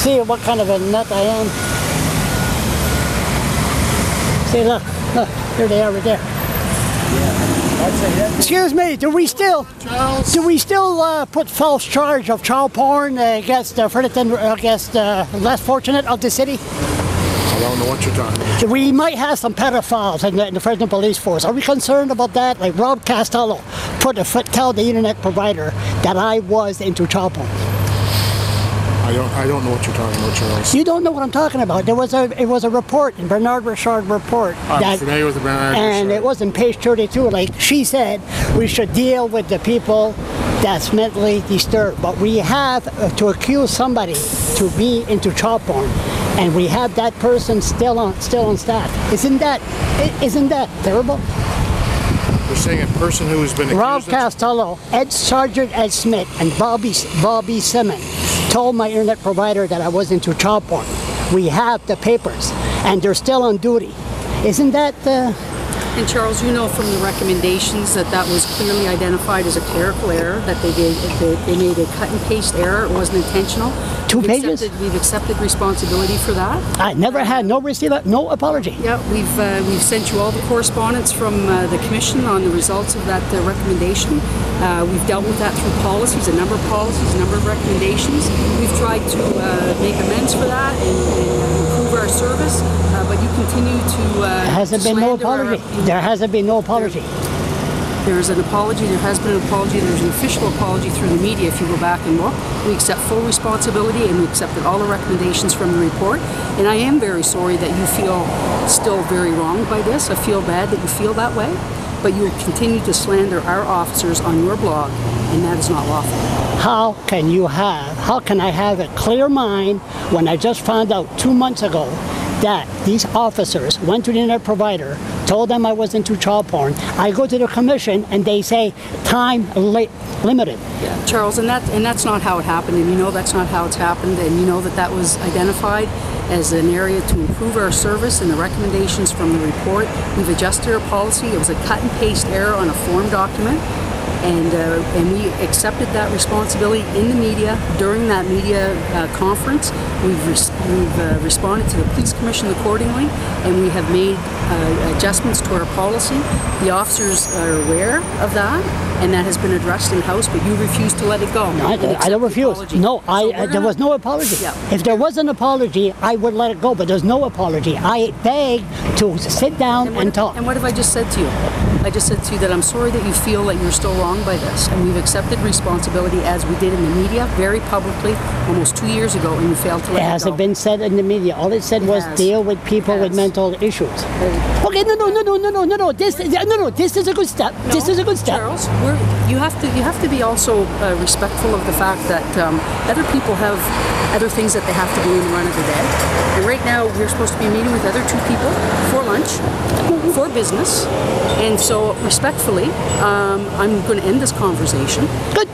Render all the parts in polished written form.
See what kind of a nut I am? See, look, there they are right there. Excuse me, do we still put false charge of child porn against Fredericton, against less fortunate of the city? I don't know what you're talking about. We might have some pedophiles in the Fredericton police force. Are we concerned about that? Like Rob Costello tell the internet provider that I was into child porn. I don't know what you're talking about, Charles. You don't know what I'm talking about. It was a report, in Bernard Richard report. I'm familiar with the Bernard Richard. And it was in page 32. Like she said, we should deal with the people that's mentally disturbed. But we have to accuse somebody to be into child porn, and we have that person still on staff. Isn't that terrible? You're saying a person who has been accused Rob Costello, Sergeant Ed Smith, and Bobby Simmons told my internet provider that I was into child porn. We have the papers, and they're still on duty. Isn't that... And Charles, you know from the recommendations that was clearly identified as a clerical error, that they made a cut and paste error. It wasn't intentional. 2 pages? We've accepted responsibility for that. I never had no apology. Yeah, we've sent you all the correspondence from the Commission on the results of that recommendation. We've dealt with that through policies, a number of policies, a number of recommendations. We've tried to make amends for that and improve our service, but you continue to hasn't been no apology. There hasn't been no apology. There's an apology, there has been an apology, there's an official apology through the media if you go back and look. We accept full responsibility, and we accepted all the recommendations from the report. And I am very sorry that you feel still very wronged by this. I feel bad that you feel that way, but you will continue to slander our officers on your blog, and that is not lawful. How can I have a clear mind when I just found out 2 months ago that these officers went to the internet provider, told them I was into child porn. I go to the commission and they say time limited. Yeah, Charles, and that's not how it happened, and you know that's not how it's happened, and you know that was identified as an area to improve our service and the recommendations from the report. We've adjusted our policy. It was a cut and paste error on a form document. And we accepted that responsibility in the media during that media conference. We've responded to the Police Commission accordingly, and we have made adjustments to our policy. The officers are aware of that, and that has been addressed in-house, but you refuse to let it go. No, I don't refuse. No, there was no apology. Yeah. If there was an apology, I would let it go, but there's no apology. I beg to sit down and talk. And what have I just said to you? I just said to you that I'm sorry that you feel that you're still wrong by this, and we've accepted responsibility as we did in the media very publicly almost 2 years ago, and you failed to let it go. It hasn't been said in the media. All it said was deal with people with mental issues. Okay, no. This is a good step. No, this is a good step. Charles, you have to be also respectful of the fact that other people have other things that they have to do in the run of the day. And right now we're supposed to be meeting with other 2 people for lunch, for business, and so respectfully, I'm going to end this conversation. Good.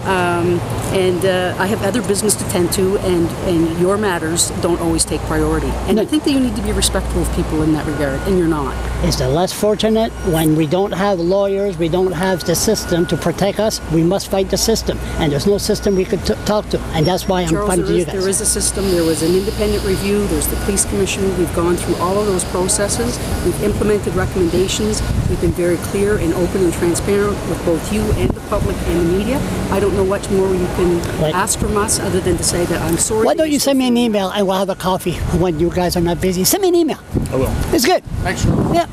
And I have other business to tend to, and your matters don't always take priority. And I think that you need to be respectful of people in that regard, and you're not. Is the less fortunate when we don't have lawyers, we don't have the system to protect us, we must fight the system. And there's no system we could talk to, and that's why I'm coming to you guys. There is a system, there was an independent review, there's the Police Commission, we've gone through all of those processes, we've implemented recommendations, we've been very clear and open and transparent with both you and the public and the media. I don't know what more you can ask from us other than to say that I'm sorry. Why don't you send me an email and we'll have a coffee when you guys are not busy. Send me an email. I will. It's good. Thanks, Charles. Yeah.